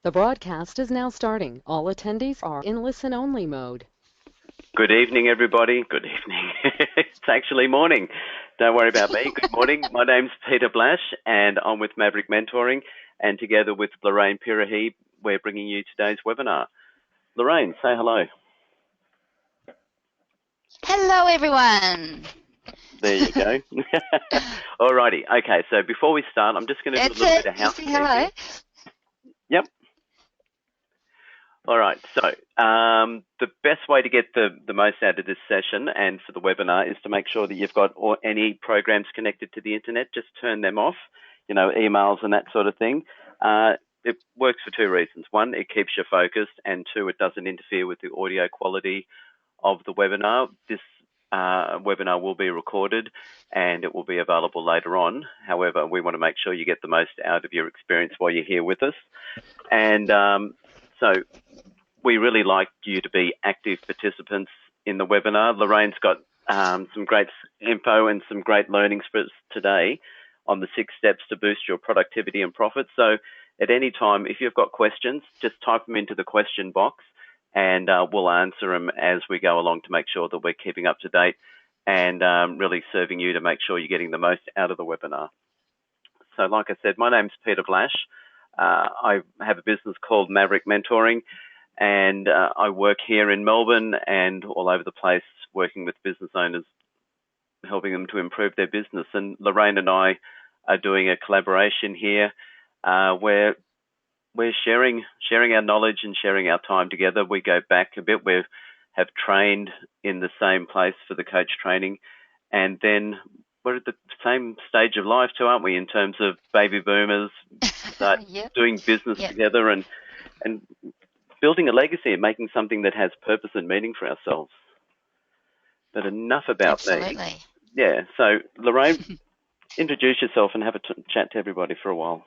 The broadcast is now starting. All attendees are in listen-only mode. Good evening, everybody. Good evening. It's actually morning. Don't worry about me. Good morning. My name's Peter Blash, and I'm with Maverick Mentoring. And together with Lorraine Pirahi, we're bringing you today's webinar. Lorraine, say hello. Hello, everyone. There you go. Alrighty. Okay, so before we start, I'm just going to do a That's little it. bit of You say housekeeping. hello. Yep. All right, so the best way to get the most out of this session and for the webinar is to make sure that you've got any programs connected to the internet. Just turn them off, emails and that sort of thing. It works for two reasons. One, it keeps you focused, and two, it doesn't interfere with the audio quality of the webinar. This webinar will be recorded and it will be available later on. However, we want to make sure you get the most out of your experience while you're here with us. And so we really like you to be active participants in the webinar. Lorraine's got some great info and some great learnings for us today on the 6 steps to boost your productivity and profit. So at any time, if you've got questions, just type them into the question box and we'll answer them as we go along to make sure that we're keeping up to date and really serving you to make sure you're getting the most out of the webinar. So like I said, my name's Peter Blash. I have a business called Maverick Mentoring, and I work here in Melbourne and all over the place working with business owners, helping them to improve their business. And Lorraine and I are doing a collaboration here where we're sharing our knowledge and sharing our time together. We go back a bit. We have trained in the same place for the coach training, and then we're at the same stage of life too, aren't we, in terms of baby boomers, start Yep. doing business together and building a legacy and making something that has purpose and meaning for ourselves. But enough about me. Absolutely. Yeah, so Lorraine, introduce yourself and have a chat to everybody for a while.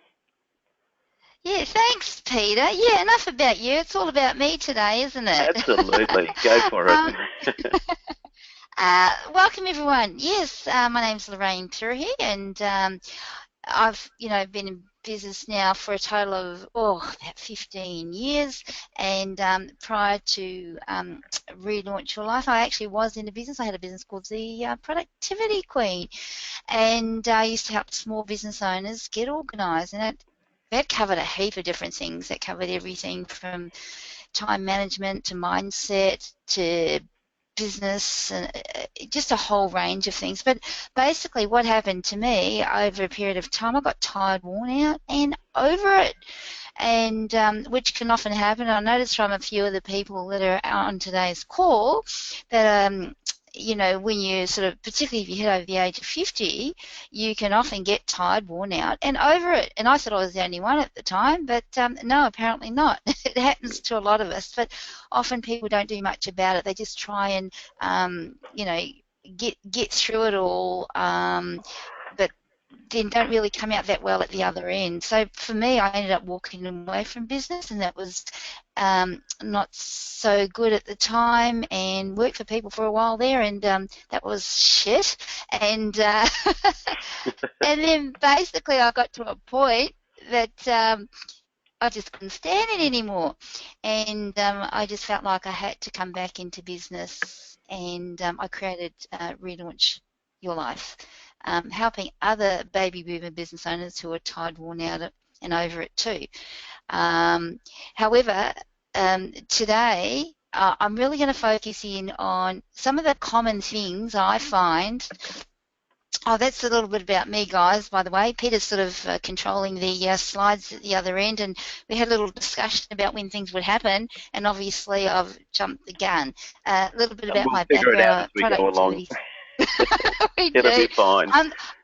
Yeah, thanks, Peter. Yeah, enough about you. It's all about me today, isn't it? Absolutely. Go for it. Welcome, everyone. Yes, my name's Lorraine Pirahi, and I've, been in business now for a total of about 15 years. And prior to Relaunch Your Life, I actually was in a business. I had a business called the Productivity Queen, and I used to help small business owners get organised. And that covered a heap of different things. That covered everything from time management to mindset to business and just a whole range of things. But basically what happened to me over a period of time, I got tired, worn out and over it, and which can often happen. I noticed from a few of the people that are on today's call that when you sort of, particularly if you hit over the age of 50, you can often get tired, worn out, and over it. And I thought I was the only one at the time, but no, apparently not. It happens to a lot of us, but often people don't do much about it. They just try and, get through it all, but then don't really come out that well at the other end. So for me, I ended up walking away from business, and that was not so good at the time, and worked for people for a while there, and that was shit. And and then basically I got to a point that I just couldn't stand it anymore, and I just felt like I had to come back into business, and I created Relaunch Your Life, helping other baby boomer business owners who are tired, worn out, and over it too. However, today I'm really going to focus in on some of the common things I find. Oh, that's a little bit about me, guys, by the way. Peter's sort of controlling the slides at the other end, and we had a little discussion about when things would happen, and obviously I've jumped the gun. A little bit about We'll my figure it out as background, we go along. productivity. We It'll do. be fine.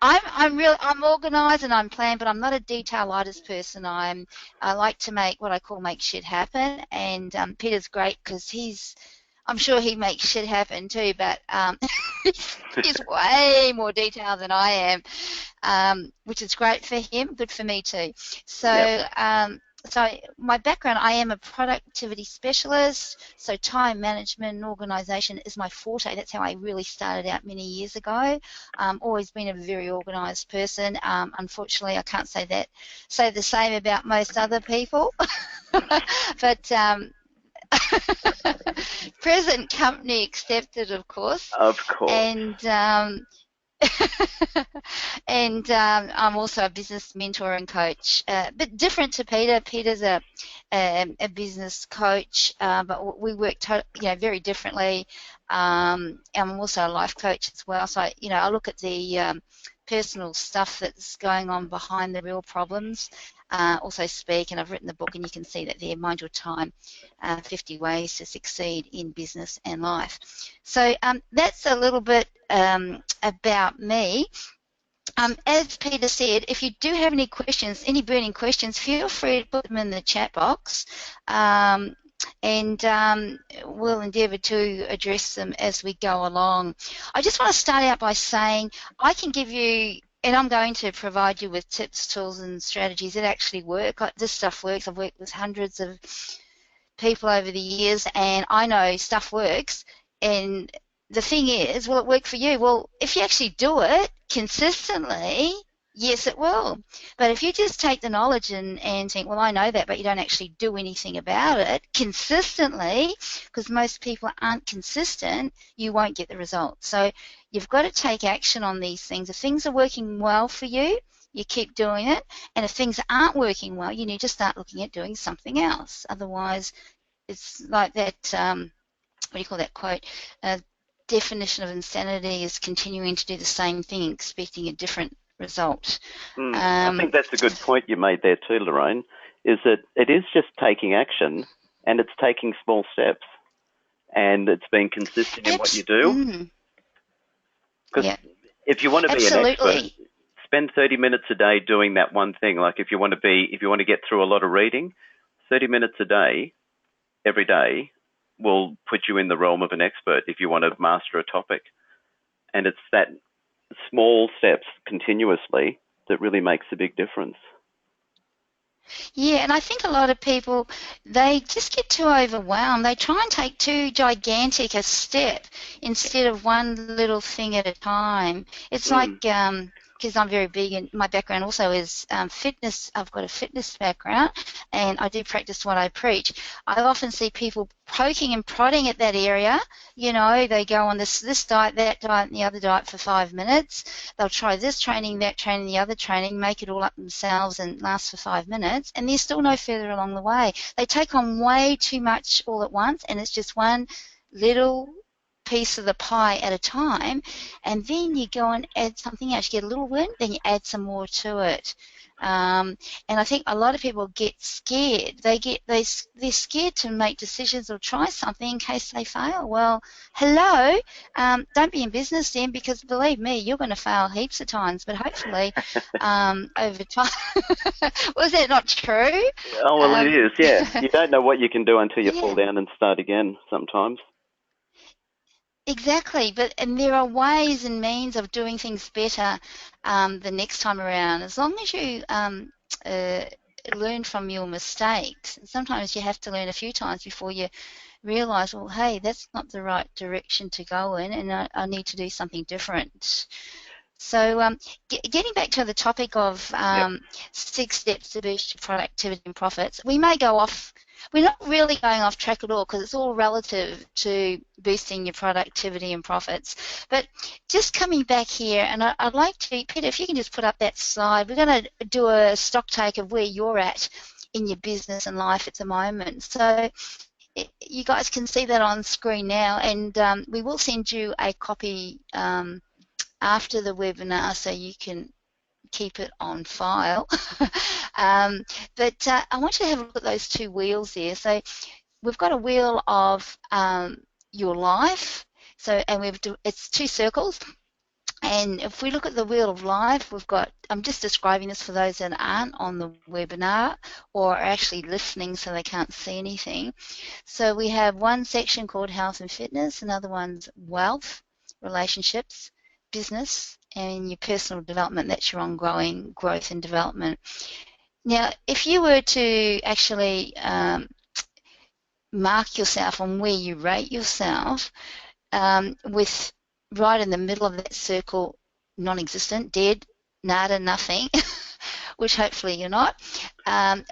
I'm organised and I'm planned, but I'm not a detail-itis person. I like to make shit happen, and Peter's great because I'm sure he makes shit happen too, but he's way more detailed than I am, which is great for him, good for me too. So, Yep. so my background, I am a productivity specialist, so time management and organisation is my forte. That's how I really started out many years ago. Always been a very organised person. Unfortunately, I can't say the same about most other people. But present company accepted, of course. Of course. And and I'm also a business mentor and coach, but different to Peter. Peter's a business coach, but we work very differently. I'm also a life coach as well. So I look at the personal stuff that's going on behind the real problems. Also speak, and I've written the book, and you can see that there, Mind Your Time, 50 Ways to Succeed in Business and Life. So that's a little bit about me. As Peter said, if you do have any questions, any burning questions, feel free to put them in the chat box, and we'll endeavour to address them as we go along. I just want to start out by saying I can give you, and I'm going to provide you with tips, tools and strategies that actually work. This stuff works. I've worked with hundreds of people over the years, and I know stuff works. And the thing is, will it work for you? Well, if you actually do it consistently, yes, it will. But if you just take the knowledge and think, well, I know that, but you don't actually do anything about it consistently, because most people aren't consistent, you won't get the results. So you've got to take action on these things. If things are working well for you, you keep doing it. And if things aren't working well, you need to start looking at doing something else. Otherwise, it's like that, what do you call that quote? Definition of insanity is continuing to do the same thing, expecting a different result. I think that's a good point you made there too, Lorraine, is that it is just taking action, and it's taking small steps, and it's being consistent in what you do. Because if you want to be an expert, spend 30 minutes a day doing that one thing. Like if you want to get through a lot of reading, 30 minutes a day, every day, will put you in the realm of an expert if you want to master a topic. And it's that small steps continuously that really makes a big difference. Yeah, and I think a lot of people, they just get too overwhelmed. They try and take too gigantic a step instead of one little thing at a time. It's like, because I'm very big, and my background also is fitness. I've got a fitness background, and I do practice what I preach. I often see people poking and prodding at that area. They go on this diet, that diet, and the other diet for 5 minutes. They'll try this training, that training, the other training, make it all up themselves and last for 5 minutes, and they're still no further along the way. They take on way too much all at once, and it's just one little piece of the pie at a time, and then you go and add something else. You get a little win, then you add some more to it. And I think a lot of people get scared. They're scared to make decisions or try something in case they fail. Well, hello, don't be in business then, because believe me, you're going to fail heaps of times. But hopefully, over time, was that not true? Oh well, it is. Yeah, you don't know what you can do until you fall down and start again. Sometimes. Exactly, and there are ways and means of doing things better the next time around, as long as you learn from your mistakes. Sometimes you have to learn a few times before you realise, well, hey, that's not the right direction to go in, and I need to do something different. So getting back to the topic of 6 steps to boost your productivity and profits, we may go off. We're not really going off track at all, because it's all relative to boosting your productivity and profits. But just coming back here, and I'd like to, Peter, if you can just put up that slide. We're going to do a stock take of where you're at in your business and life at the moment. So you guys can see that on screen now, and we will send you a copy after the webinar so you can keep it on file. But I want you to have a look at those 2 wheels there. So we've got a wheel of your life, and it's 2 circles. And if we look at the wheel of life, we've got, I'm just describing this for those that aren't on the webinar or are actually listening so they can't see anything. So we have one section called health and fitness, another one's wealth, relationships, business, and your personal development. That's your ongoing growth and development. Now, if you were to actually mark yourself on where you rate yourself, with right in the middle of that circle, non-existent, dead, nada, nothing, which hopefully you're not, and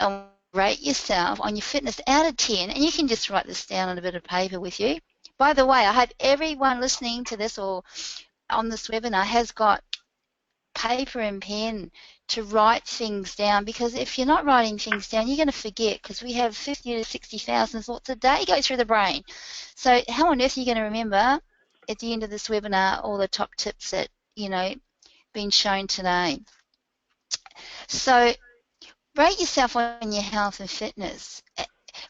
rate yourself on your fitness out of 10, and you can just write this down on a bit of paper with you. By the way, I hope everyone listening to this or on this webinar has got paper and pen to write things down, because if you're not writing things down, you're going to forget, because we have 50 to 60,000 thoughts a day go through the brain. So how on earth are you going to remember at the end of this webinar all the top tips that, you know, been shown today? So rate yourself on your health and fitness.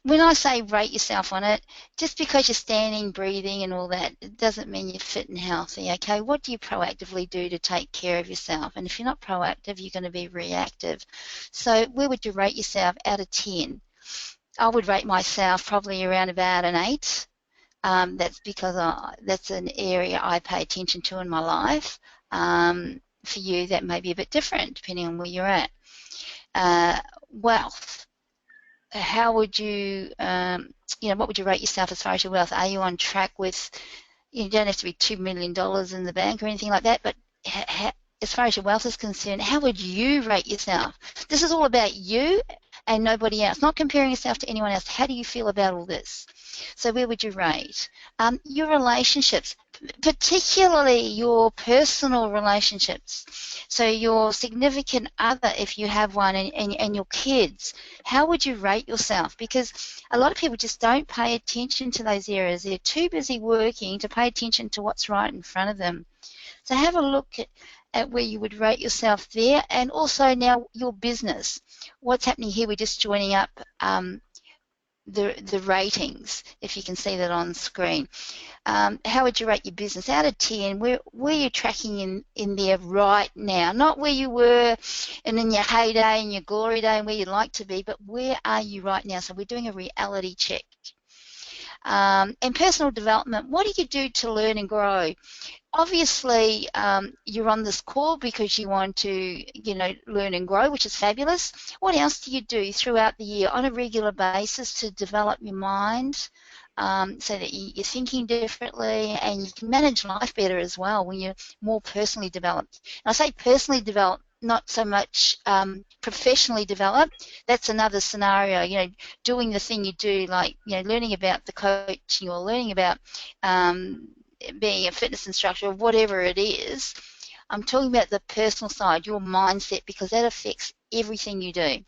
When I say rate yourself on it, just because you're standing, breathing and all that, it doesn't mean you're fit and healthy, okay? What do you proactively do to take care of yourself? And if you're not proactive, you're going to be reactive. So where would you rate yourself out of 10? I would rate myself probably around about an 8. That's because that's an area I pay attention to in my life. For you, that may be a bit different depending on where you're at. Wealth. How would you, what would you rate yourself as far as your wealth? Are you on track with, you don't have to be $2 million in the bank or anything like that, but as far as your wealth is concerned, how would you rate yourself? This is all about you and nobody else, not comparing yourself to anyone else. How do you feel about all this? So where would you rate? Your relationships, particularly your personal relationships. So your significant other, if you have one, and your kids, how would you rate yourself? Because a lot of people just don't pay attention to those areas. They're too busy working to pay attention to what's right in front of them. So have a look at where you would rate yourself there, and also now your business. What's happening here? We're just joining up the ratings, if you can see that on screen. How would you rate your business out of 10? Where are you tracking in there right now? Not where you were and in your heyday and your glory day and where you'd like to be, but where are you right now? So we're doing a reality check. And personal development, what do you do to learn and grow? Obviously, you're on this call because you want to, learn and grow, which is fabulous. What else do you do throughout the year on a regular basis to develop your mind so that you're thinking differently and you can manage life better as well when you're more personally developed? And I say personally developed, not so much professionally developed. That's another scenario, doing the thing you do, like, learning about the coaching or learning about being a fitness instructor or whatever it is. I'm talking about the personal side, your mindset, because that affects everything you do.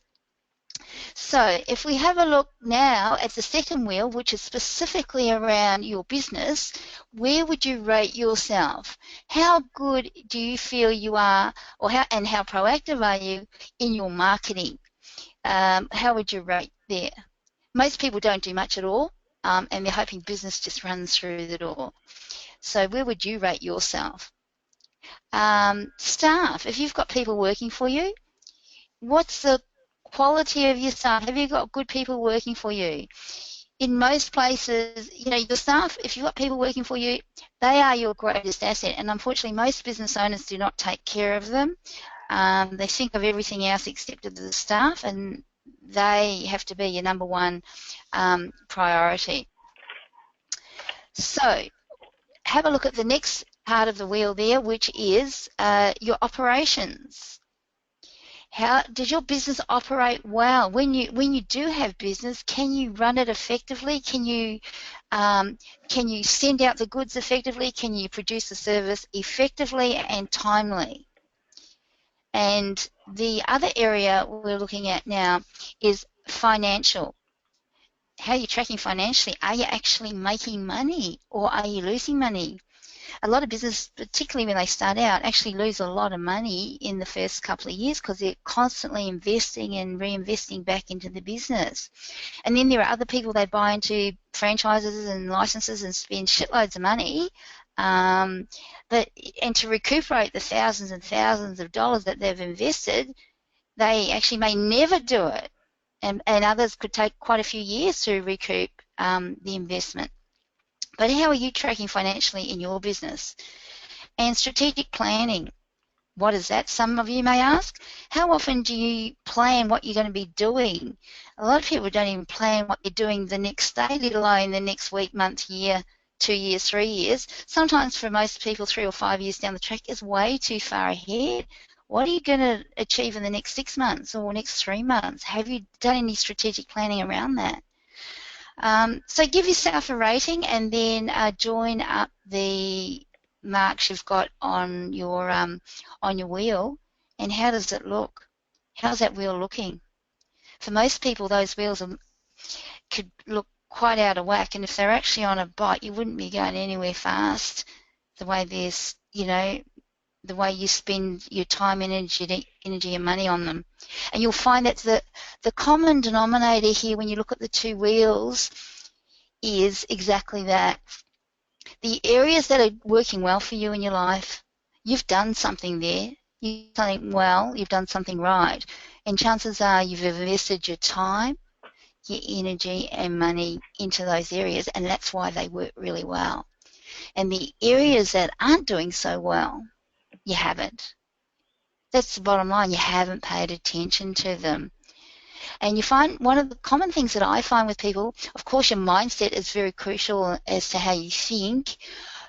So if we have a look now at the second wheel, which is specifically around your business, where would you rate yourself? How good do you feel you are, or how proactive are you in your marketing? How would you rate there? Most people don't do much at all, and they're hoping business just runs through the door. So where would you rate yourself? Staff, if you've got people working for you, what's the quality of your staff? Have you got good people working for you? In most places, your staff, if you've got people working for you, they are your greatest asset. And unfortunately, most business owners do not take care of them. They think of everything else except of the staff, and they have to be your number one priority. So have a look at the next part of the wheel there, which is your operations. How does your business operate well? When you do have business, can you run it effectively? Can you send out the goods effectively? Can you produce the service effectively and timely? And the other area we're looking at now is financial. How are you tracking financially? Are you actually making money, or are you losing money? A lot of business, particularly when they start out, actually lose a lot of money in the first couple of years because they're constantly investing and reinvesting back into the business. And then there are other people that buy into franchises and licenses and spend shitloads of money, and to recuperate the thousands and thousands of dollars that they've invested, they actually may never do it. And others could take quite a few years to recoup the investment. But how are you tracking financially in your business? And strategic planning, what is that? Some of you may ask. How often do you plan what you're going to be doing? A lot of people don't even plan what they're doing the next day, let alone the next week, month, year, 2 years, 3 years. Sometimes for most people, 3 or 5 years down the track is way too far ahead. What are you going to achieve in the next 6 months or next 3 months? Have you done any strategic planning around that? So give yourself a rating and then join up the marks you've got on your wheel. And how does it look? How's that wheel looking? For most people, those wheels could look quite out of whack, and if they're actually on a bike, you wouldn't be going anywhere fast. The way the way you spend your time, energy and money on them. And you'll find that the common denominator here when you look at the two wheels is exactly that. The areas that are working well for you in your life, you've done something there. You've done something well, you've done something right. And chances are you've invested your time, your energy and money into those areas, and that's why they work really well. And the areas that aren't doing so well, you haven't. That's the bottom line. You haven't paid attention to them. And you find one of the common things that I find with people, of course, your mindset is very crucial as to how you think,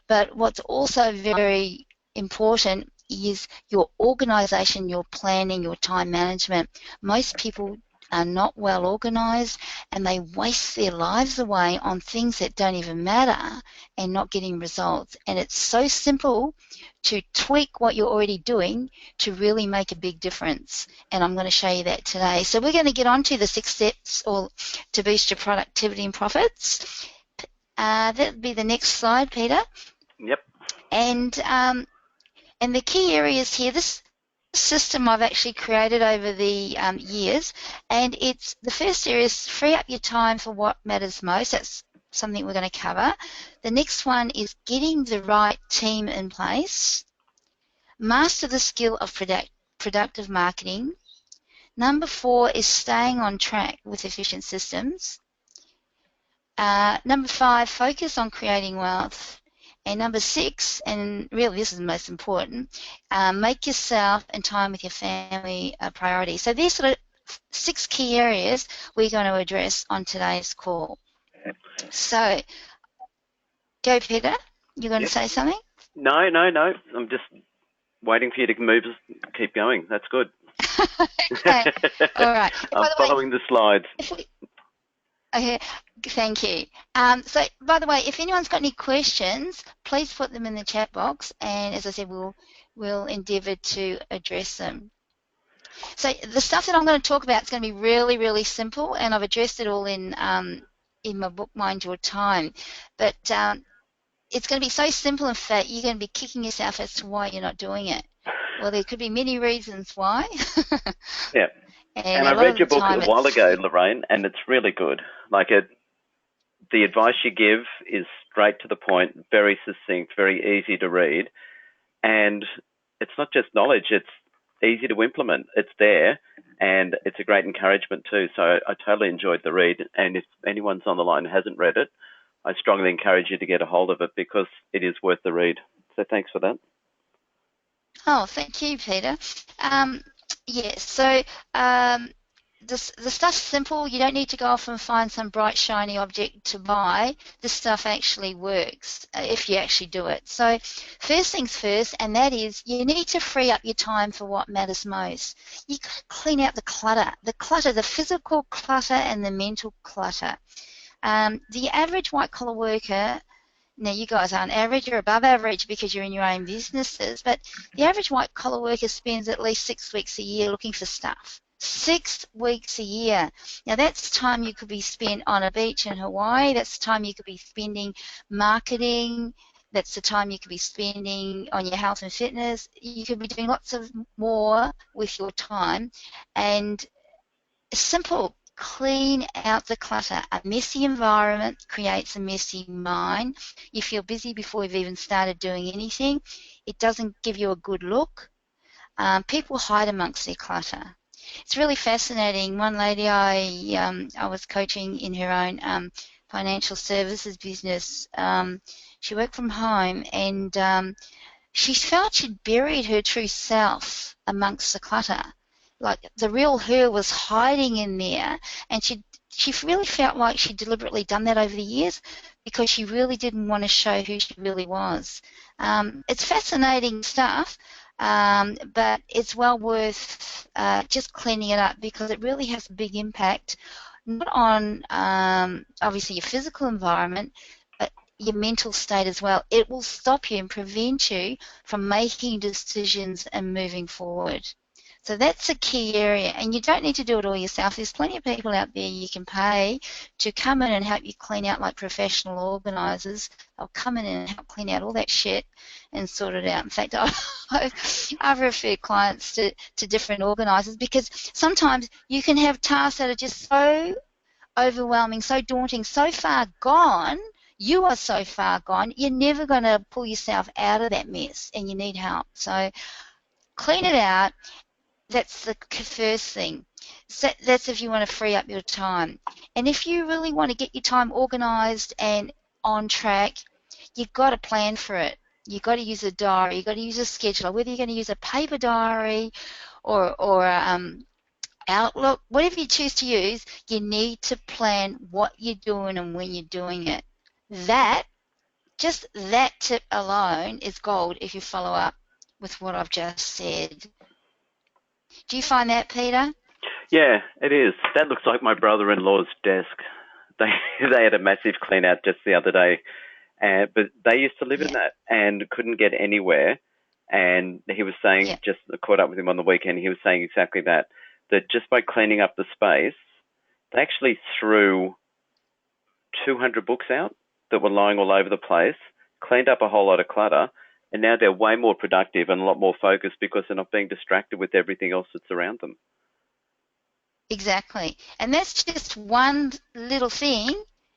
but what's also very important is your organisation, your planning, your time management. Most people are not well organised and they waste their lives away on things that don't even matter and not getting results. And it's so simple to tweak what you're already doing to really make a big difference. And I'm going to show you that today. So we're going to get on to the 6 steps to boost your productivity and profits. That'll be the next slide, Peter. Yep. And the key areas here, this system I've actually created over the years, and it's the first area is free up your time for what matters most. That's something we're going to cover. The next one is getting the right team in place. Master the skill of productive marketing. Number 4 is staying on track with efficient systems. Number 5, focus on creating wealth. And number 6, and really this is the most important, make yourself and time with your family a priority. So these sort of 6 key areas we're going to address on today's call. So, go Peter, you're going to say something? No. I'm just waiting for you to keep going. That's good. Okay. All right. I'm following the slides. Okay, thank you. So, by the way, if anyone's got any questions, please put them in the chat box, and as I said, we'll endeavour to address them. So, the stuff that I'm going to talk about is going to be really, really simple, and I've addressed it all in my book, Mind Your Time. But it's going to be so simple, in fact, you're going to be kicking yourself as to why you're not doing it. Well, there could be many reasons why. Yeah. And I read your book a while ago, Lorraine, and it's really good. The advice you give is straight to the point, very succinct, very easy to read. And it's not just knowledge, it's easy to implement. It's there, and it's a great encouragement too. So I totally enjoyed the read. And if anyone's on the line who hasn't read it, I strongly encourage you to get a hold of it because it is worth the read. So thanks for that. Oh, thank you, Peter. Yes, so the stuff's simple. You don't need to go off and find some bright, shiny object to buy. This stuff actually works if you actually do it. So first things first, and that is you need to free up your time for what matters most. You've got to clean out the clutter, the physical clutter and the mental clutter. The average white-collar worker, now you guys aren't average, you're above average because you're in your own businesses, but the average white-collar worker spends at least 6 weeks a year looking for stuff. 6 weeks a year. Now that's time you could be spent on a beach in Hawaii, that's time you could be spending marketing, that's the time you could be spending on your health and fitness. You could be doing lots of more with your time, and simple. Clean out the clutter. A messy environment creates a messy mind. You feel busy before you've even started doing anything. It doesn't give you a good look. People hide amongst their clutter. It's really fascinating. One lady I was coaching in her own financial services business, she worked from home, and she felt she'd buried her true self amongst the clutter. Like the real her was hiding in there, and she really felt like she'd deliberately done that over the years because she really didn't want to show who she really was. It's fascinating stuff, but it's well worth just cleaning it up, because it really has a big impact, not on obviously your physical environment, but your mental state as well. It will stop you and prevent you from making decisions and moving forward. So that's a key area, and you don't need to do it all yourself. There's plenty of people out there you can pay to come in and help you clean out, like professional organisers. They'll come in and help clean out all that shit and sort it out. In fact, I've referred clients to different organisers, because sometimes you can have tasks that are just so overwhelming, so daunting, so far gone. You are so far gone, you're never going to pull yourself out of that mess, and you need help. So clean it out. That's the first thing. So that's if you want to free up your time. And if you really want to get your time organised and on track, you've got to plan for it. You've got to use a diary. You've got to use a scheduler. Whether you're going to use a paper diary or Outlook, whatever you choose to use, you need to plan what you're doing and when you're doing it. Just that tip alone is gold if you follow up with what I've just said. Do you find that, Peter? Yeah, it is. That looks like my brother-in-law's desk. They had a massive clean out just the other day, but they used to live in that and couldn't get anywhere. And he was saying, just caught up with him on the weekend, he was saying exactly that just by cleaning up the space, they actually threw 200 books out that were lying all over the place, cleaned up a whole lot of clutter, and now they're way more productive and a lot more focused because they're not being distracted with everything else that's around them. Exactly. And that's just one little thing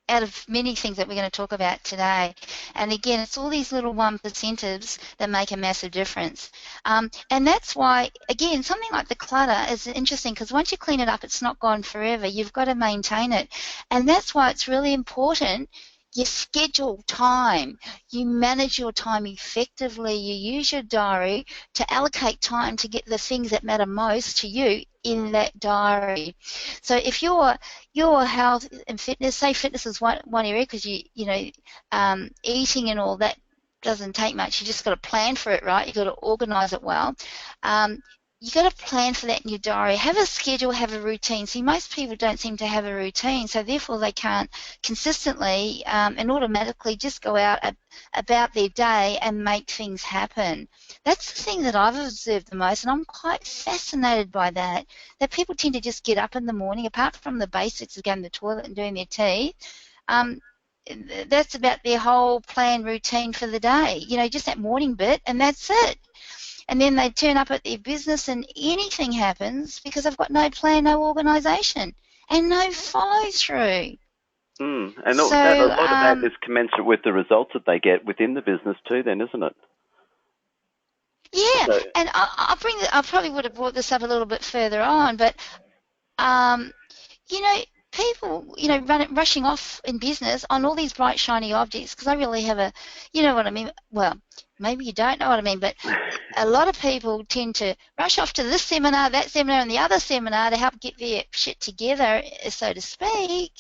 out of many things that we're going to talk about today. And again, it's all these little 1%ers that make a massive difference. And that's why, again, something like the clutter is interesting, because once you clean it up, it's not gone forever. You've got to maintain it. And that's why it's really important you schedule time, you manage your time effectively, you use your diary to allocate time to get the things that matter most to you in that diary. So if your health and fitness, say fitness is one area, because eating and all that doesn't take much. You just got to plan for it, right? You got to organise it well. You got to plan for that in your diary. Have a schedule, have a routine. See, most people don't seem to have a routine, so therefore they can't consistently and automatically just go out about their day and make things happen. That's the thing that I've observed the most, and I'm quite fascinated by that people tend to just get up in the morning, apart from the basics of going to the toilet and doing their teeth. That's about their whole plan routine for the day, just that morning bit, and that's it. And then they turn up at their business and anything happens because they've got no plan, no organisation, and no follow-through. And a lot of that is commensurate with the results that they get within the business too then, isn't it? Yeah, so, and I probably would have brought this up a little bit further on, but, people, rushing off in business on all these bright, shiny objects, because I really have a, you know what I mean? Well, maybe you don't know what I mean, but a lot of people tend to rush off to this seminar, that seminar, and the other seminar to help get their shit together, so to speak,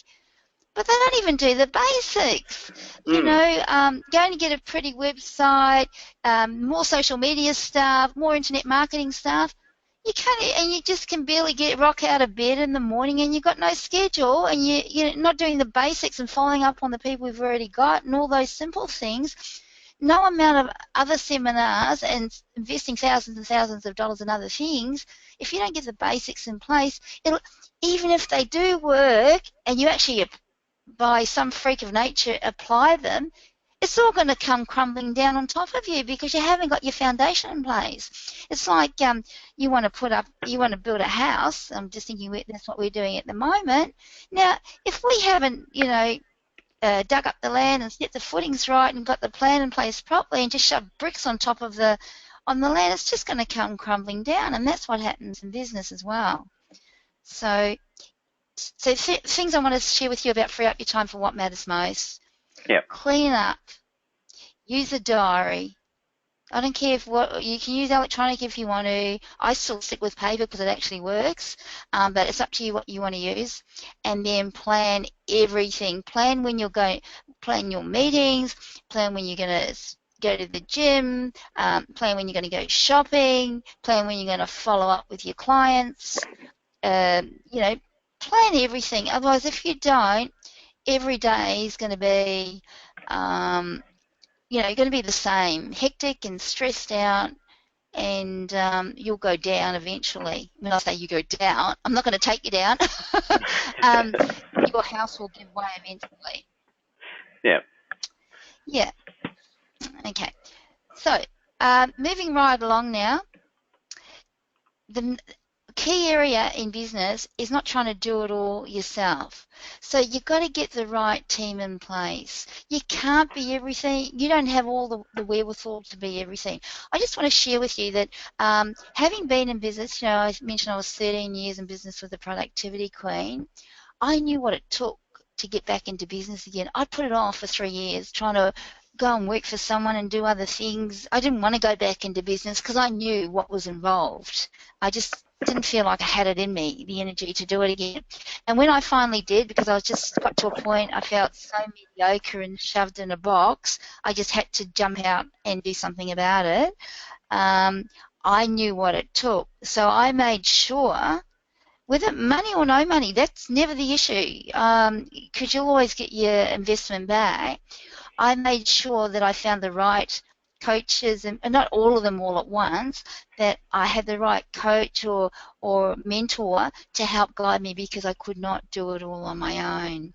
but they don't even do the basics. Going to get a pretty website, more social media stuff, more internet marketing stuff. You can't, and you just can barely rock out of bed in the morning, and you've got no schedule, and you're not doing the basics and following up on the people we've already got and all those simple things. No amount of other seminars and investing thousands and thousands of dollars in other things, if you don't get the basics in place, even if they do work and you actually, by some freak of nature, apply them, it's all going to come crumbling down on top of you because you haven't got your foundation in place. It's like you want to build a house. I'm just thinking that's what we're doing at the moment. Now, if we haven't, dug up the land and set the footings right and got the plan in place properly and just shoved bricks on top of the land, it's just going to come crumbling down, and that's what happens in business as well. So things I want to share with you about free up your time for what matters most. Yeah. Clean up. Use a diary. I don't care you can use electronic if you want to. I still stick with paper because it actually works, but it's up to you what you want to use. And then plan everything. Plan when you're going. Plan your meetings. Plan when you're going to go to the gym, plan when you're going to go shopping, plan when you're going to follow up with your clients, you know, plan everything. Otherwise, if you don't, every day is going to be, you know, going to be the same, hectic and stressed out, and you'll go down eventually. When I say you go down, I'm not going to take you down. Your house will give way eventually. Yeah. Yeah. Okay. So, moving right along now, the key area in business is not trying to do it all yourself. So you've got to get the right team in place. You can't be everything. You don't have all the wherewithal to be everything. I just want to share with you that having been in business, you know, I mentioned I was 13 years in business with the Productivity Queen. I knew what it took to get back into business again. I put it off for 3 years, trying to go and work for someone and do other things. I didn't want to go back into business because I knew what was involved. I just didn't feel like I had it in me, the energy to do it again. And when I finally did, because I was just got to a point I felt so mediocre and shoved in a box, I just had to jump out and do something about it. I knew what it took. So I made sure, whether money or no money, that's never the issue, because you'll always get your investment back. I made sure that I found the right coaches, and not all of them all at once, that I had the right coach or mentor to help guide me, because I could not do it all on my own.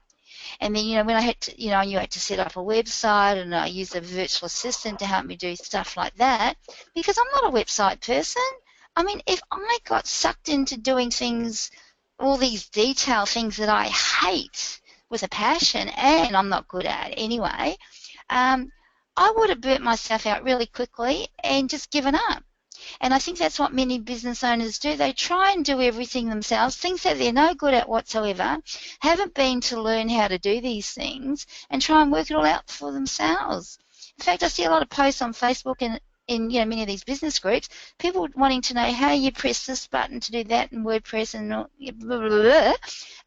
And then, you know, when I had to, you know, you had to set up a website, and I used a virtual assistant to help me do stuff like that, because I'm not a website person. I mean, if I got sucked into doing things, all these detail things that I hate with a passion, and I'm not good at anyway, I would have burnt myself out really quickly and just given up. And I think that's what many business owners do. They try and do everything themselves, things that they're no good at whatsoever, haven't been to learn how to do these things, and try and work it all out for themselves. In fact, I see a lot of posts on Facebook and in, you know, many of these business groups, people wanting to know how you press this button to do that in WordPress and blah, blah, blah.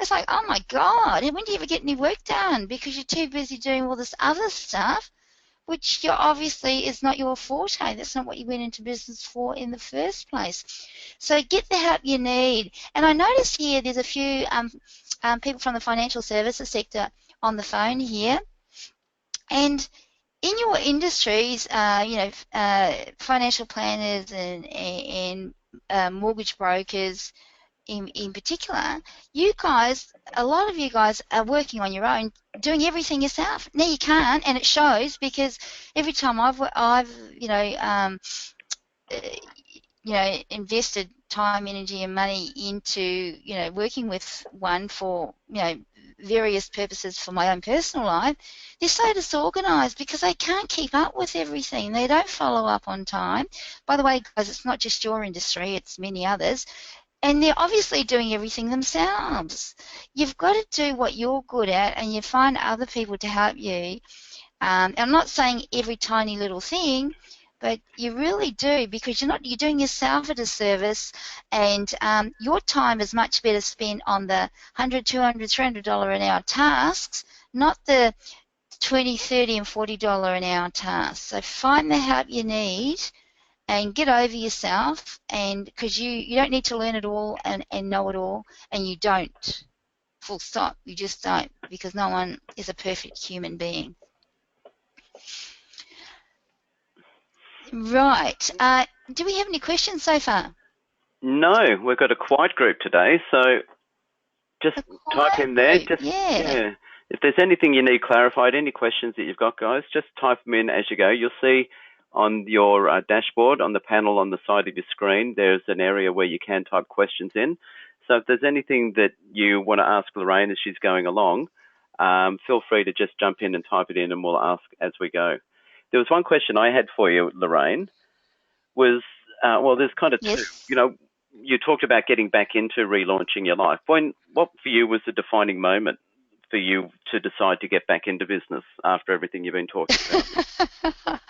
It's like, oh my God, when do you ever get any work done? Because you're too busy doing all this other stuff, which you obviously is not your forte. That's not what you went into business for in the first place. So get the help you need. And I notice here there's a few people from the financial services sector on the phone here. And in your industries, you know, financial planners and mortgage brokers in particular, you guys, a lot of you guys are working on your own, doing everything yourself. Now you can't, and it shows, because every time I've invested time, energy, and money into, you know, working with one for, you know, various purposes for my own personal life, they're so disorganised because they can't keep up with everything. They don't follow up on time. By the way, guys, it's not just your industry, it's many others. And they're obviously doing everything themselves. You've got to do what you're good at, and you find other people to help you. And I'm not saying every tiny little thing, but you really do, because you're doing yourself a disservice, and your time is much better spent on the $100, $200, $300 an hour tasks, not the $20, $30, and $40 an hour tasks. So find the help you need and get over yourself, and because you don't need to learn it all and know it all, and you don't. Full stop. You just don't, because no one is a perfect human being. Right. Do we have any questions so far? No, we've got a quiet group today, so just type in there. Yeah. If there's anything you need clarified, any questions that you've got, guys, just type them in as you go. You'll see on your dashboard, on the panel on the side of your screen, there's an area where you can type questions in. So if there's anything that you want to ask Lorraine as she's going along, feel free to just jump in and type it in, and we'll ask as we go. There was one question I had for you, Lorraine, was, well, there's kind of two. You know, you talked about getting back into relaunching your life. What for you was the defining moment for you to decide to get back into business after everything you've been talking about?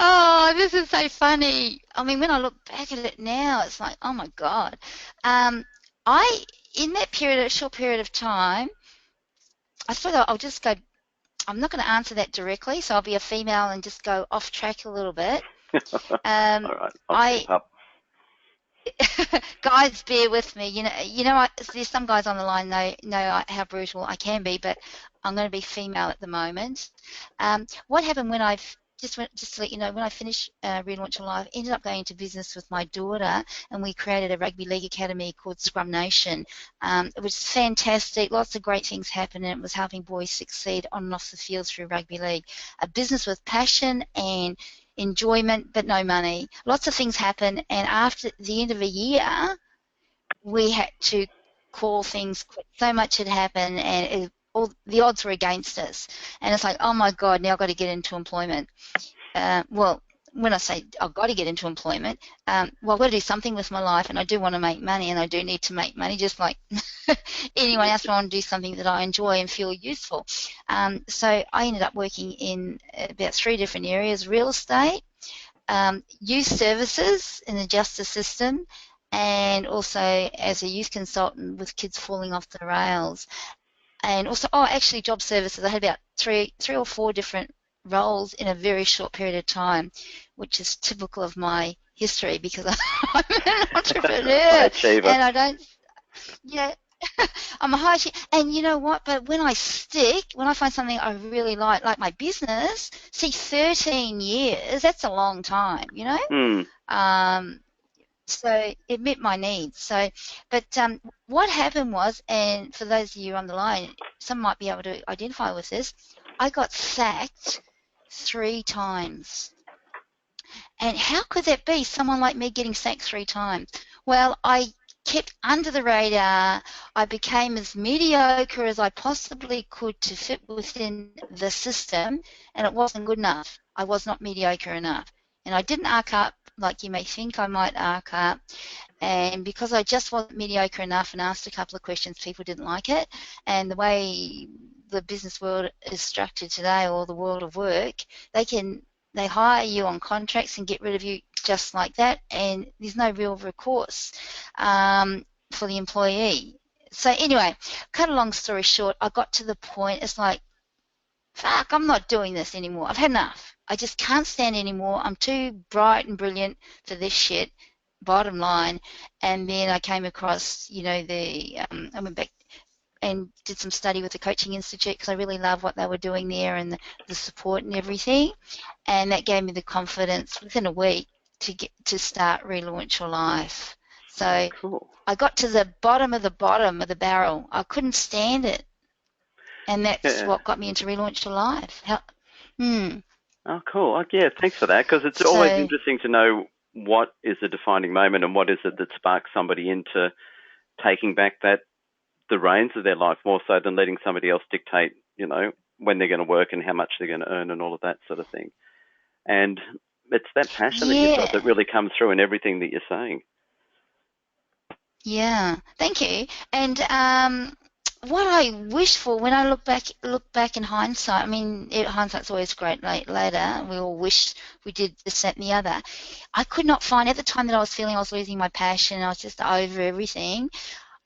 Oh, this is so funny. I mean, when I look back at it now, it's like, oh my God. In that period, a short period of time, I thought I'll just go I'm not going to answer that directly, so I'll be a female and just go off track a little bit. All right, I'll keep up. Guys, bear with me. There's some guys on the line know how brutal I can be, but I'm going to be female at the moment. What happened when just to let you know, when I finished Relaunch Your Life, ended up going into business with my daughter, and we created a rugby league academy called Scrum Nation. It was fantastic. Lots of great things happened, and it was helping boys succeed on and off the field through rugby league. A business with passion and enjoyment, but no money. Lots of things happen, and after the end of a year, we had to call things quit. So much had happened, and all the odds were against us. And it's like, oh my God, now I've got to get into employment. Well, when I say I've got to get into employment, well, I've got to do something with my life, and I do want to make money, and I do need to make money, just like anyone else. I want to do something that I enjoy and feel useful. So I ended up working in about 3 different areas: real estate, youth services in the justice system, and also as a youth consultant with kids falling off the rails. And also, actually job services. I had about three or four different roles in a very short period of time, which is typical of my history because I'm an entrepreneur and I don't, I'm a high achiever. And you know what? But when I find something I really like my business, 13 years, that's a long time, you know? So it met my needs. So, but what happened was, and for those of you on the line, some might be able to identify with this, I got sacked 3 times. And how could that be, someone like me getting sacked 3 times? Well, I kept under the radar. I became as mediocre as I possibly could to fit within the system, and it wasn't good enough. I was not mediocre enough. And I didn't arc up like you may think I might arc up. And because I just wasn't mediocre enough and asked a couple of questions, people didn't like it. And the way the business world is structured today, or the world of work, they hire you on contracts and get rid of you just like that, and there's no real recourse for the employee. So anyway, cut a long story short, I got to the point, it's like, fuck, I'm not doing this anymore. I've had enough. I just can't stand anymore. I'm too bright and brilliant for this shit, bottom line. And then I came across, I went back and did some study with the Coaching Institute because I really love what they were doing there and the support and everything. And that gave me the confidence within a week to start Relaunch Your Life. So cool. I got to the bottom of the barrel. I couldn't stand it. And that's what got me into Relaunch Your Life. Oh, cool. Yeah, thanks for that, because it's always interesting to know what is the defining moment and what is it that sparks somebody into taking back the reins of their life more so than letting somebody else dictate, when they're going to work and how much they're going to earn and all of that sort of thing. And it's that passion that you've got that really comes through in everything that you're saying. Yeah, thank you. And what I wish for when I look back in hindsight, I mean, hindsight's always great later. We all wish we did this, that, and the other. I could not find, at the time that I was feeling I was losing my passion, I was just over everything,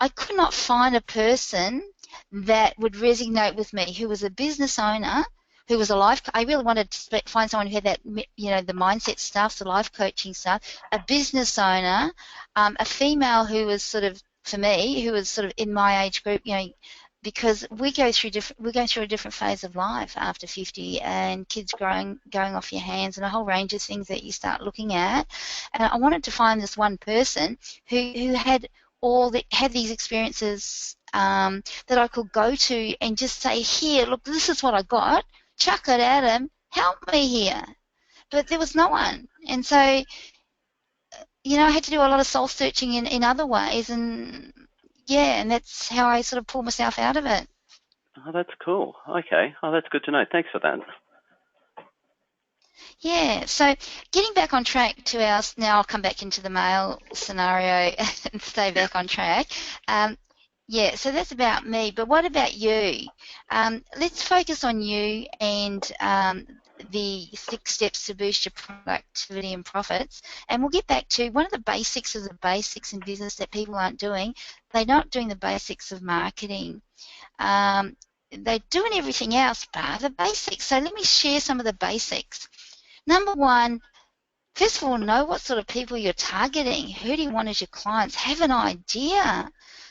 I could not find a person that would resonate with me who was a business owner, who was a life. I really wanted to find someone who had that, the mindset stuff, the life coaching stuff, a business owner, a female who was sort of, for me, who was sort of in my age group, because we go through a different phase of life after 50, and kids going off your hands, and a whole range of things that you start looking at. And I wanted to find this one person who had had these experiences that I could go to and just say, here, look, this is what I got, chuck it at him, help me here. But there was no one. And so, I had to do a lot of soul searching in other ways, and that's how I sort of pulled myself out of it. Oh, that's cool. Okay. Oh, that's good to know. Thanks for that. Yeah, so getting back on track now I'll come back into the male scenario and stay back on track. So that's about me, but what about you? Let's focus on you and the 6 steps to boost your productivity and profits, and we'll get back to one of the basics of the basics in business that people aren't doing. They're not doing the basics of marketing. they're doing everything else but the basics. So let me share some of the basics. Number one, first of all, know what sort of people you're targeting. Who do you want as your clients? Have an idea,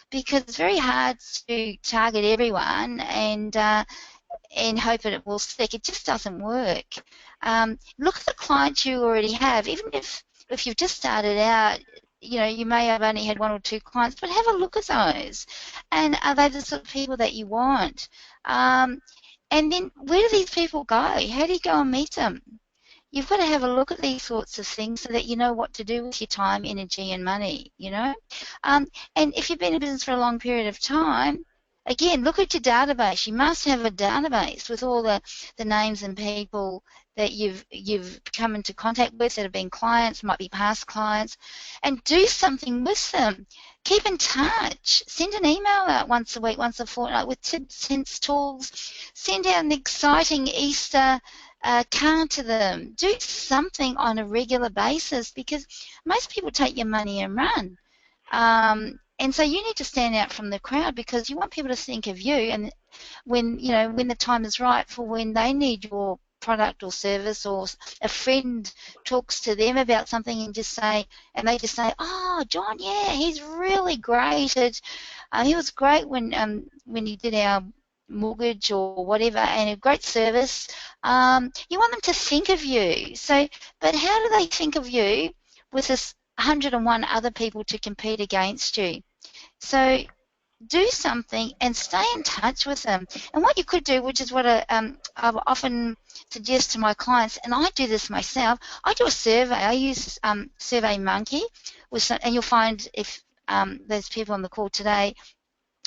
because it's very hard to target everyone and hope that it will stick. It just doesn't work. Look at the clients you already have. Even if you've just started out, you may have only had 1 or 2 clients, but have a look at those. And are they the sort of people that you want? And then where do these people go? How do you go and meet them? You've got to have a look at these sorts of things so that you know what to do with your time, energy, and money, And if you've been in business for a long period of time, again, look at your database. You must have a database with all the names and people that you've come into contact with that have been clients, might be past clients, and do something with them. Keep in touch. Send an email out once a week, once a fortnight with tips, hints, tools. Send out an exciting Easter card to them. Do something on a regular basis, because most people take your money and run. And so you need to stand out from the crowd, because you want people to think of you, and when the time is right for when they need your product or service, or a friend talks to them about something and they just say, oh, John, yeah, he's really great. He was great when he did our mortgage or whatever, and a great service. You want them to think of you. So, but how do they think of you with this 101 other people to compete against you? So do something and stay in touch with them. And what you could do, which is what I often suggest to my clients, and I do this myself, I do a survey. I use SurveyMonkey, and you'll find if there's people on the call today,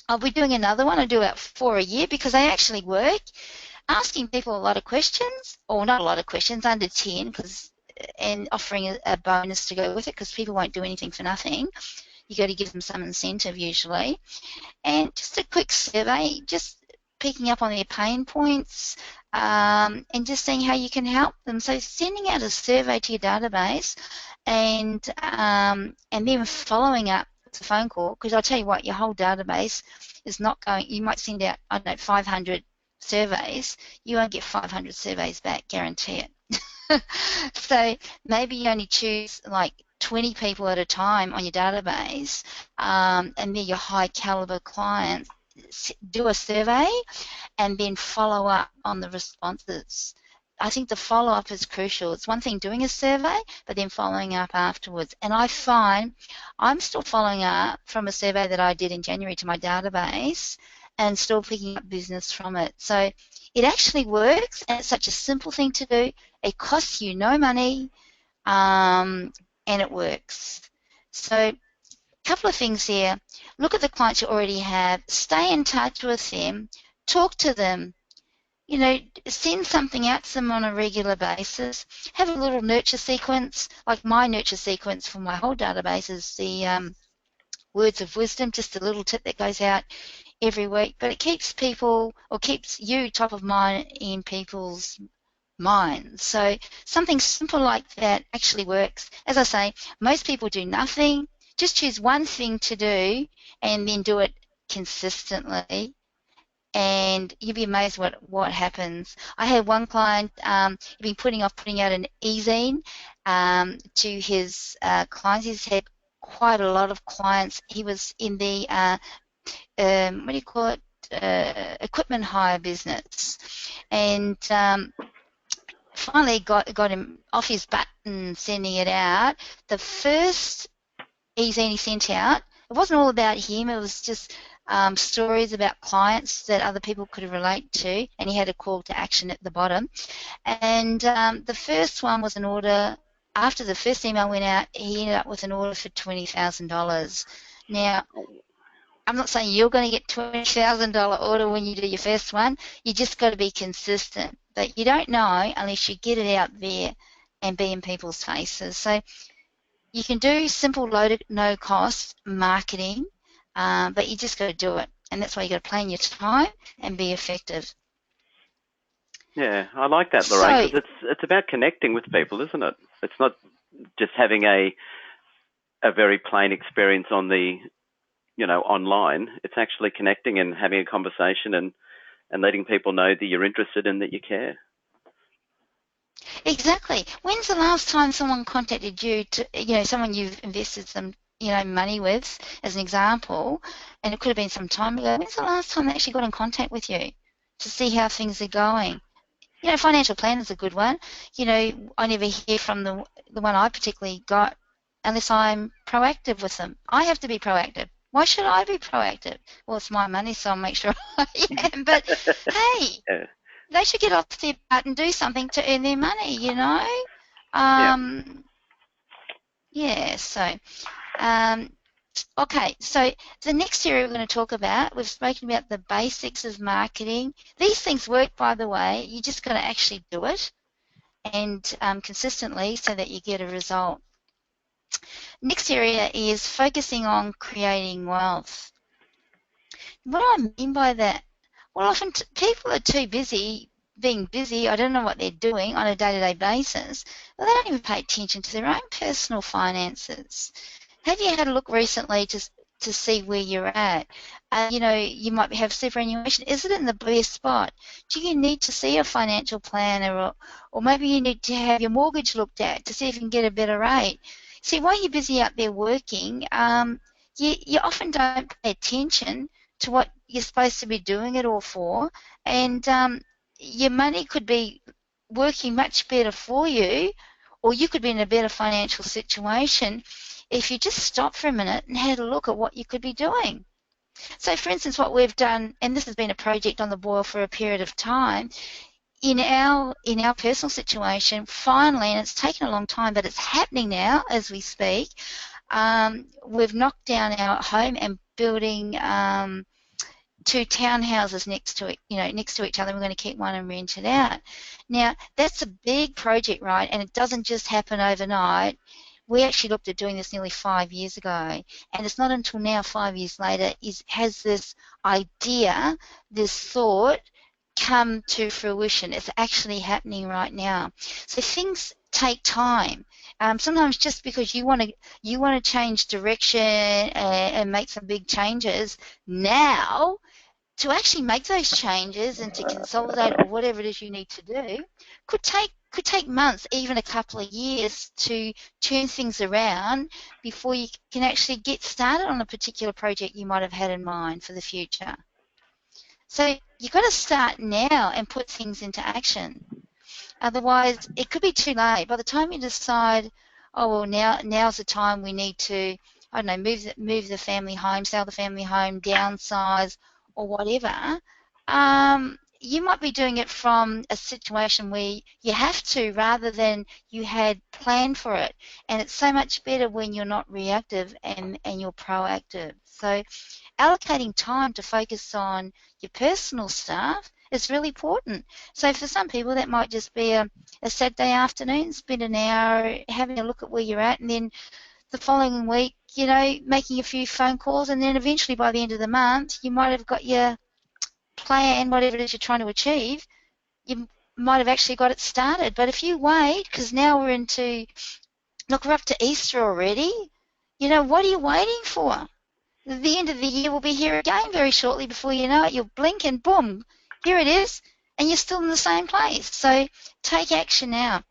I'll be doing another one. I do about 4 a year because they actually work. Asking people a lot of questions, or not a lot of questions, under 10, and offering a bonus to go with it, because people won't do anything for nothing. You got to give them some incentive usually. And just a quick survey, just picking up on their pain points, and just seeing how you can help them. So sending out a survey to your database, and then following up with a phone call, because I'll tell you what, your whole database is not going. You might send out, I don't know, 500 surveys. You won't get 500 surveys back, guarantee it. So maybe you only choose like 20 people at a time on your database, and they're your high caliber clients. Do a survey and then follow up on the responses. I think the follow-up is crucial. It's one thing doing a survey, but then following up afterwards. And I find I'm still following up from a survey that I did in January to my database, and still picking up business from it. So it actually works, and it's such a simple thing to do. It costs you no money, and it works. So a couple of things here. Look at the clients you already have. Stay in touch with them. Talk to them. Send something out to them on a regular basis. Have a little nurture sequence. Like my nurture sequence for my whole database is the words of wisdom, just a little tip that goes out every week. But it keeps people, or keeps you top of mind in people's minds. So something simple like that actually works. As I say, most people do nothing. Just choose one thing to do and then do it consistently, and you'd be amazed what happens. I had one client, he'd been putting out an e-zine to his clients. He's had quite a lot of clients. He was in the what do you call it, equipment hire business, and finally got him off his butt and sending it out. The first e-zine he sent out, it wasn't all about him. It was just stories about clients that other people could relate to, and he had a call to action at the bottom. And the first one was an order. After the first email went out, he ended up with an order for $20,000. Now, I'm not saying you're going to get $20,000 order when you do your first one. You just got to be consistent. But you don't know unless you get it out there and be in people's faces. So you can do simple, low, no-cost marketing, but you just got to do it. And that's why you got to plan your time and be effective. Yeah, I like that, Lorraine, because it's about connecting with people, isn't it? It's not just having a very plain experience on the, online. It's actually connecting and having a conversation and and letting people know that you're interested and that you care. Exactly. When's the last time someone contacted you to, someone you've invested some, money with, as an example, and it could have been some time ago. When's the last time they actually got in contact with you to see how things are going? Financial plan is a good one. I never hear from the one I particularly got unless I'm proactive with them. I have to be proactive. Why should I be proactive? Well, it's my money, so I'll make sure I am. But hey, Yeah. they should get off their butt and do something to earn their money, Okay, so the next area we're going to talk about, we've spoken about the basics of marketing. These things work, by the way. You just got to actually do it and consistently so that you get a result. Next area is focusing on creating wealth. What do I mean by that? Well, often people are too busy being busy. I don't know what they're doing on a day-to-day basis, but they don't even pay attention to their own personal finances. Have you had a look recently to see where you're at? You might have superannuation. Is it in the best spot? Do you need to see a financial planner, or maybe you need to have your mortgage looked at to see if you can get a better rate? See, while you're busy out there working, you often don't pay attention to what you're supposed to be doing it all for, and your money could be working much better for you, or you could be in a better financial situation if you just stopped for a minute and had a look at what you could be doing. So, for instance, what we've done, and this has been a project on the boil for a period of time, in our personal situation, finally, and it's taken a long time, but it's happening now as we speak, we've knocked down our home and building 2 townhouses next to each other. We're going to keep one and rent it out. Now, that's a big project, right? And it doesn't just happen overnight. We actually looked at doing this nearly 5 years ago, and it's not until now, 5 years later, has this idea, this thought, come to fruition. It's actually happening right now. So things take time. Sometimes just because you want to change direction and make some big changes now, to actually make those changes and to consolidate or whatever it is you need to do could take months, even a couple of years, to turn things around before you can actually get started on a particular project you might have had in mind for the future. So you've got to start now and put things into action. Otherwise, it could be too late. By the time you decide, oh, well, now's the time we need to, I don't know, move the family home, sell the family home, downsize, or whatever, you might be doing it from a situation where you have to rather than you had planned for it. And it's so much better when you're not reactive and you're proactive. So allocating time to focus on your personal stuff is really important. So for some people that might just be a Saturday afternoon, spend an hour having a look at where you're at, and then the following week, making a few phone calls, and then eventually by the end of the month, you might have got your plan, whatever it is you're trying to achieve, you might have actually got it started. But if you wait, because now we're up to Easter already, what are you waiting for? The end of the year will be here again very shortly. Before you know it, you'll blink and boom, here it is, and you're still in the same place. So take action now.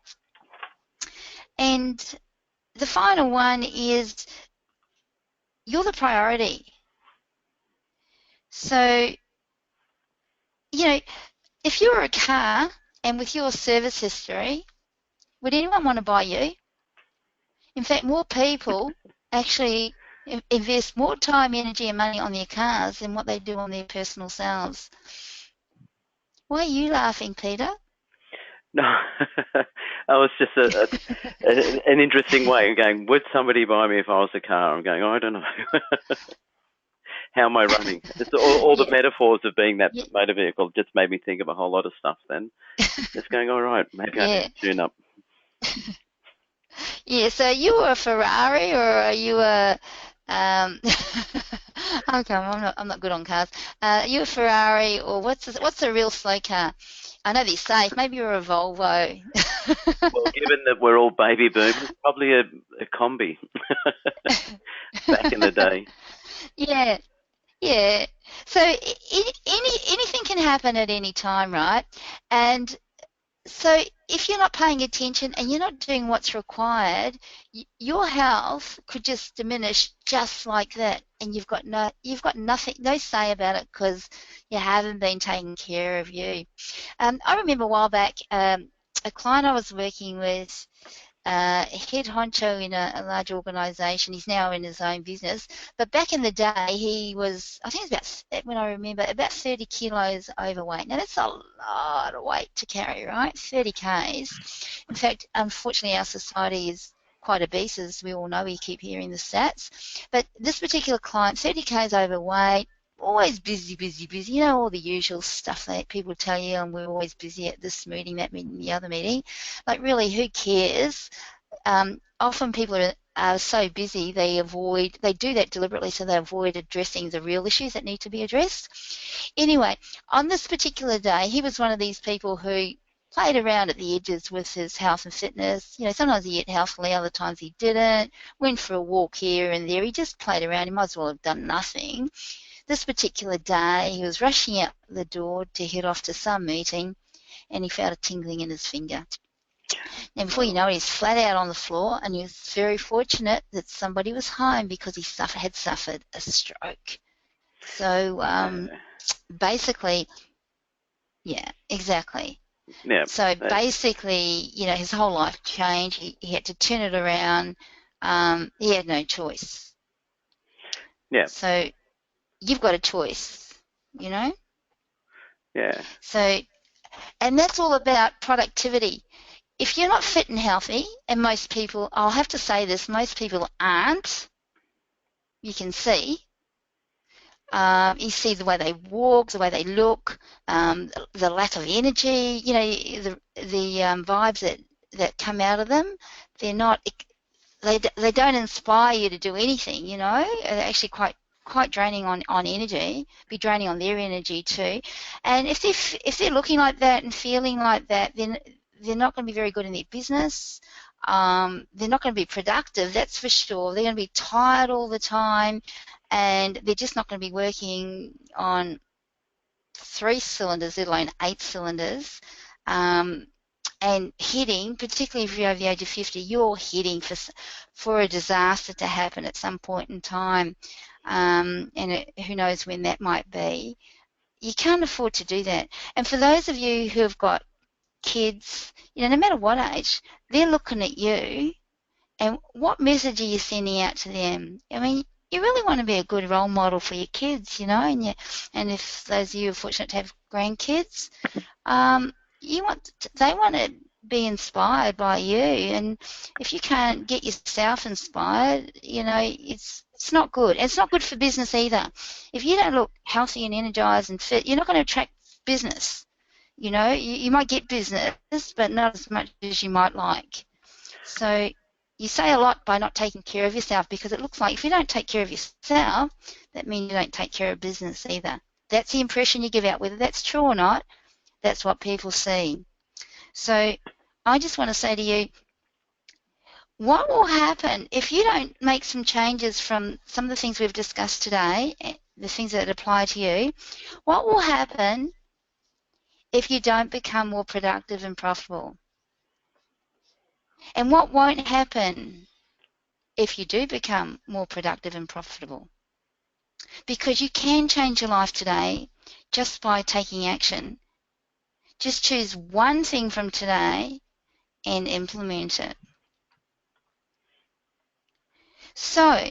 And the final one is you're the priority. So, if you were a car and with your service history, would anyone want to buy you? In fact, more people actually invest more time, energy and money on their cars than what they do on their personal selves. Why are you laughing, Peter? No, that was just an interesting way of going, would somebody buy me if I was a car? I'm going, I don't know. How am I running? It's all the metaphors of being that motor vehicle just made me think of a whole lot of stuff then. Just going, all right, maybe I need to tune up. Yeah, so you were a Ferrari, or are you a okay, I'm not good on cars. Are you a Ferrari, or what's a real slow car? I know they're safe. Maybe you're a Volvo. Well, given that we're all baby boomers, probably a Combi back in the day. Yeah. Yeah. So anything can happen at any time, right? And so if you're not paying attention and you're not doing what's required, your health could just diminish just like that, and you've got nothing, no say about it because you haven't been taking care of you. I remember a while back, a client I was working with, a head honcho in a large organisation. He's now in his own business. But back in the day, he was, I think it was about, when I remember, about 30 kilos overweight. Now, that's a lot of weight to carry, right? 30 Ks. In fact, unfortunately, our society is quite obese, as we all know. We keep hearing the stats. But this particular client, 30 Ks overweight, always busy, busy, busy. You know, all the usual stuff that people tell you, and we're always busy at this meeting, that meeting, the other meeting. Like, really, who cares? Often people are so busy they do that deliberately so they avoid addressing the real issues that need to be addressed. Anyway, on this particular day, he was one of these people who played around at the edges with his health and fitness. You know, sometimes he ate healthily, other times he didn't. Went for a walk here and there. He just played around. He might as well have done nothing. This particular day, he was rushing out the door to head off to some meeting, and he felt a tingling in his finger. And before you know it, he's flat out on the floor, and he was very fortunate that somebody was home because he had suffered a stroke. So basically, yeah, exactly. Yeah. So basically, you know, his whole life changed. He had to turn it around. He had no choice. Yeah. So you've got a choice, you know? Yeah. So, and that's all about productivity. If you're not fit and healthy, and most people, I'll have to say this, most people aren't, you can see. You see the way they walk, the way they look, the lack of energy, you know, the vibes that come out of them. They're not, they don't inspire you to do anything, you know. They're actually quite draining on energy, be draining on their energy too. And if they're looking like that and feeling like that, then they're not going to be very good in their business. They're not going to be productive, that's for sure. They're going to be tired all the time, and they're just not going to be working on 3 cylinders, let alone 8 cylinders. And hitting, particularly if you're over the age of 50, you're hitting for a disaster to happen at some point in time, and who knows when that might be. You can't afford to do that. And for those of you who have got kids, you know, no matter what age, they're looking at you, and what message are you sending out to them? I mean, you really want to be a good role model for your kids, you know, and if those of you are fortunate to have grandkids, they want to be inspired by you, and if you can't get yourself inspired, you know, it's not good. And it's not good for business either. If you don't look healthy and energized and fit, you're not going to attract business. You know, you might get business, but not as much as you might like. So you say a lot by not taking care of yourself, because it looks like if you don't take care of yourself, that means you don't take care of business either. That's the impression you give out. Whether that's true or not, that's what people see. So I just want to say to you, what will happen if you don't make some changes from some of the things we've discussed today, the things that apply to you? What will happen if you don't become more productive and profitable? And what won't happen if you do become more productive and profitable? Because you can change your life today just by taking action. Just choose one thing from today and implement it. So,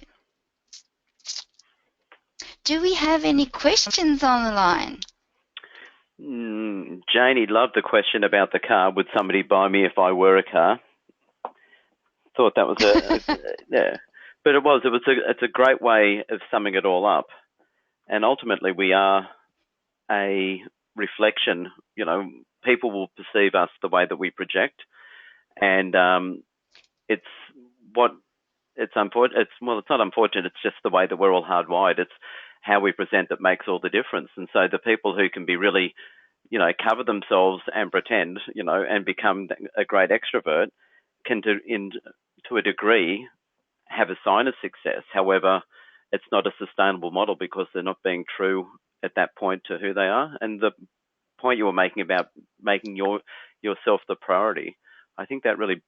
do we have any questions on the line? Janie loved the question about the car. Would somebody buy me if I were a car? Thought that was yeah, but it's a great way of summing it all up. And ultimately, we are a reflection. You know, people will perceive us the way that we project, and it's unfortunate. It's not unfortunate. It's just the way that we're all hardwired. It's how we present that makes all the difference. And so the people who can be really, you know, cover themselves and pretend, you know, and become a great extrovert can, to a degree, have a sign of success. However, it's not a sustainable model because they're not being true at that point to who they are. And the point you were making about making yourself the priority, I think that really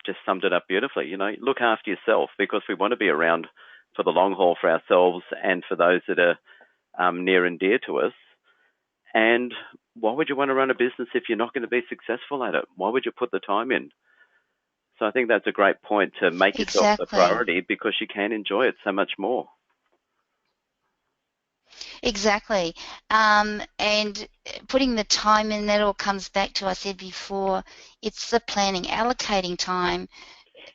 just summed it up beautifully. You know, look after yourself, because we want to be around for the long haul for ourselves and for those that are near and dear to us. And why would you want to run a business if you're not going to be successful at it? Why would you put the time in? So I think that's a great point, to make yourself the priority, because you can enjoy it so much more. Exactly. And putting the time in, that all comes back to, I said before, it's the planning, allocating time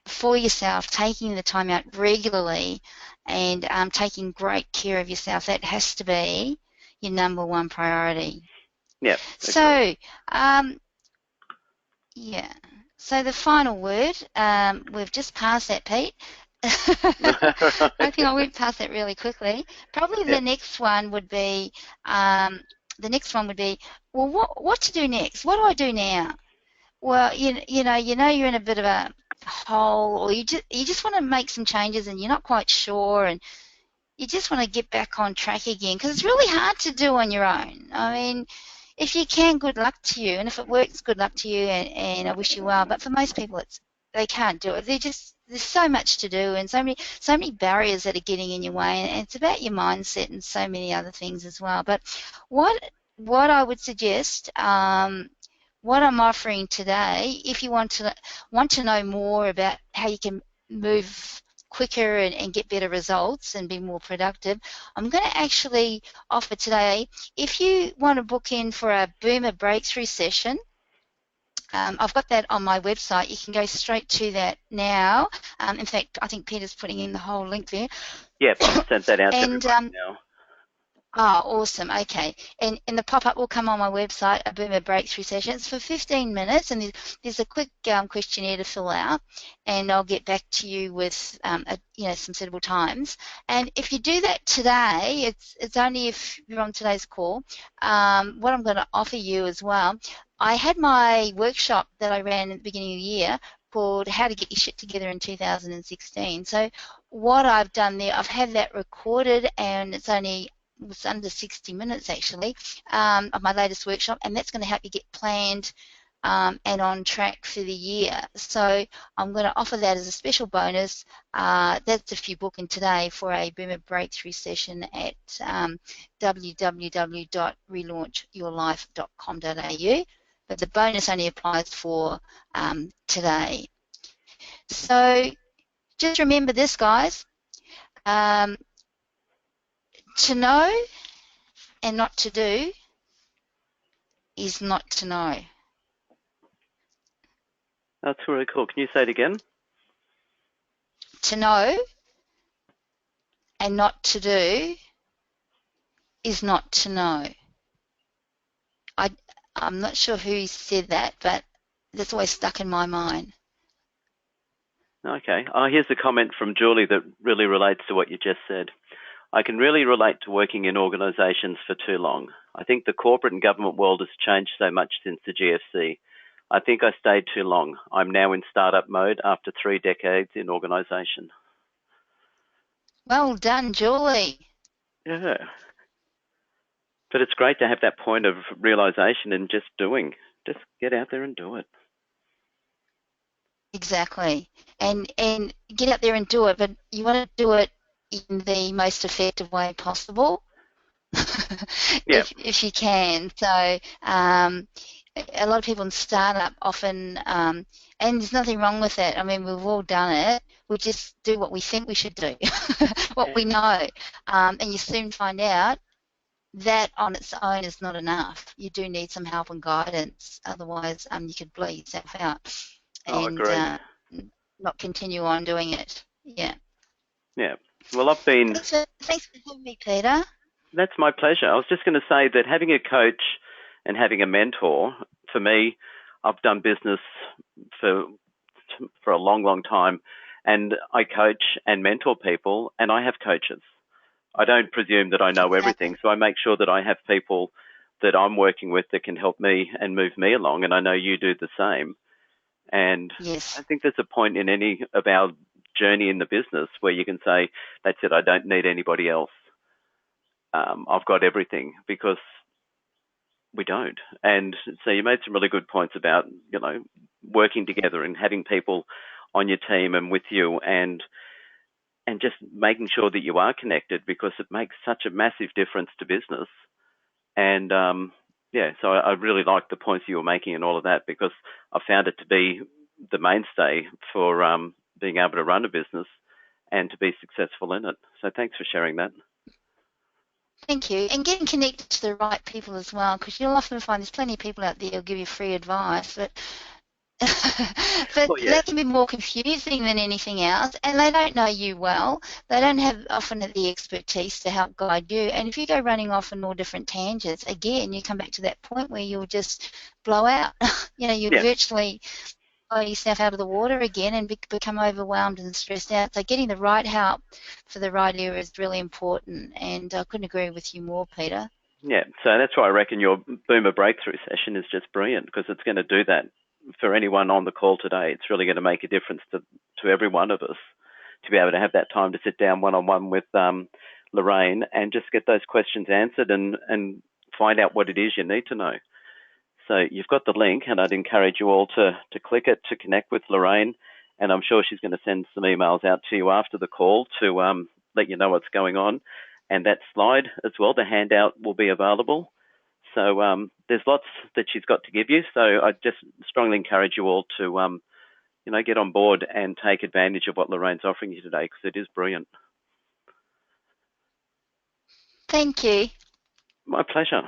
for yourself, taking the time out regularly, and taking great care of yourself. That has to be your number one priority. Yeah. So, yeah. So the final word, we've just passed that, Pete. I think I went past that really quickly. Probably the next one would be, well, what to do next? What do I do now? Well, you know you're in a bit of a hole, or you just want to make some changes and you're not quite sure, and you just want to get back on track again, because it's really hard to do on your own. I mean, if you can, good luck to you, and if it works, good luck to you, and I wish you well. But for most people, they can't do it. There's so much to do, and so many barriers that are getting in your way, and it's about your mindset and so many other things as well. But what I would suggest, what I'm offering today, if you want to know more about how you can move quicker and get better results and be more productive, I'm going to actually offer today, if you want to book in for a Boomer Breakthrough session, I've got that on my website. You can go straight to that now. In fact, I think Peter's putting in the whole link there. Yeah, I've sent that out to everybody now. Oh, awesome. Okay. And the pop-up will come on my website, a Boomer Breakthrough session. It's for 15 minutes, and there's a quick questionnaire to fill out, and I'll get back to you with some suitable times. And if you do that today, it's only if you're on today's call. What I'm going to offer you as well, I had my workshop that I ran at the beginning of the year called How to Get Your Shit Together in 2016. So what I've done there, I've had that recorded, and it's under 60 minutes actually, of my latest workshop, and that's going to help you get planned and on track for the year. So I'm going to offer that as a special bonus. That's if you book in today for a Boomer Breakthrough session at www.relaunchyourlife.com.au, but the bonus only applies for today. So just remember this, guys. To know and not to do is not to know. That's really cool. Can you say it again? To know and not to do is not to know. I'm not sure who said that, but that's always stuck in my mind. Okay. Here's a comment from Julie that really relates to what you just said. I can really relate to working in organisations for too long. I think the corporate and government world has changed so much since the GFC. I think I stayed too long. I'm now in startup mode after 3 decades in organisation. Well done, Julie. Yeah. But it's great to have that point of realisation and just doing. Just get out there and do it. Exactly. And get out there and do it, but you want to do it in the most effective way possible. Yeah. if you can. So a lot of people in startup often, and there's nothing wrong with it. I mean, we've all done it. We just do what we think we should do, what we know, and you soon find out that on its own is not enough. You do need some help and guidance. Otherwise, you could blow yourself out and not continue on doing it. Yeah. Yeah. Well, I've been... Thanks for having me, Peter. That's my pleasure. I was just going to say that having a coach and having a mentor, for me, I've done business for a long, long time, and I coach and mentor people, and I have coaches. I don't presume that I know everything, so I make sure that I have people that I'm working with that can help me and move me along, and I know you do the same. And yes. I think there's a point in any of our journey in the business where you can say, that's it, I don't need anybody else. I've got everything, because we don't. And so you made some really good points about, you know, working together and having people on your team and with you, and just making sure that you are connected, because it makes such a massive difference to business. And yeah, so I really like the points you were making and all of that, because I found it to be the mainstay for being able to run a business and to be successful in it. So thanks for sharing that. Thank you. And getting connected to the right people as well, because you'll often find there's plenty of people out there who'll give you free advice, but that can be more confusing than anything else, and they don't know you well. They don't have often the expertise to help guide you, and if you go running off on all different tangents, again, you come back to that point where you'll just blow out. You know, you virtually blow yourself out of the water again and become overwhelmed and stressed out. So getting the right help for the right area is really important, and I couldn't agree with you more, Peter. Yeah, so that's why I reckon your Boomer Breakthrough session is just brilliant, because it's going to do that for anyone on the call today. It's really going to make a difference to every one of us to be able to have that time to sit down one-on-one with Lorraine and just get those questions answered and find out what it is you need to know. So you've got the link, and I'd encourage you all to click it to connect with Lorraine, and I'm sure she's going to send some emails out to you after the call to let you know what's going on. And that slide as well, the handout, will be available. So there's lots that she's got to give you. So I just strongly encourage you all to, you know, get on board and take advantage of what Lorraine's offering you today, because it is brilliant. Thank you. My pleasure.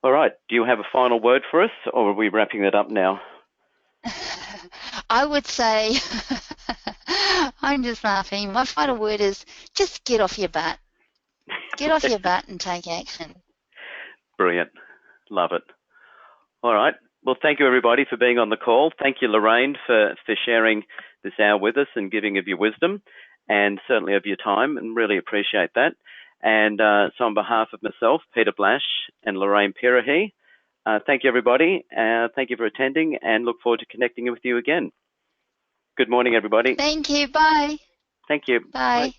All right. Do you have a final word for us, or are we wrapping it up now? I would say, I'm just laughing. My final word is just get off your butt. Get off your butt and take action. Brilliant. Love it. All right. Well, thank you, everybody, for being on the call. Thank you, Lorraine, for sharing this hour with us and giving of your wisdom and certainly of your time, and really appreciate that. And so on behalf of myself, Peter Blash, and Lorraine Pirahi, thank you, everybody. Thank you for attending, and look forward to connecting with you again. Good morning, everybody. Thank you. Bye. Thank you. Bye.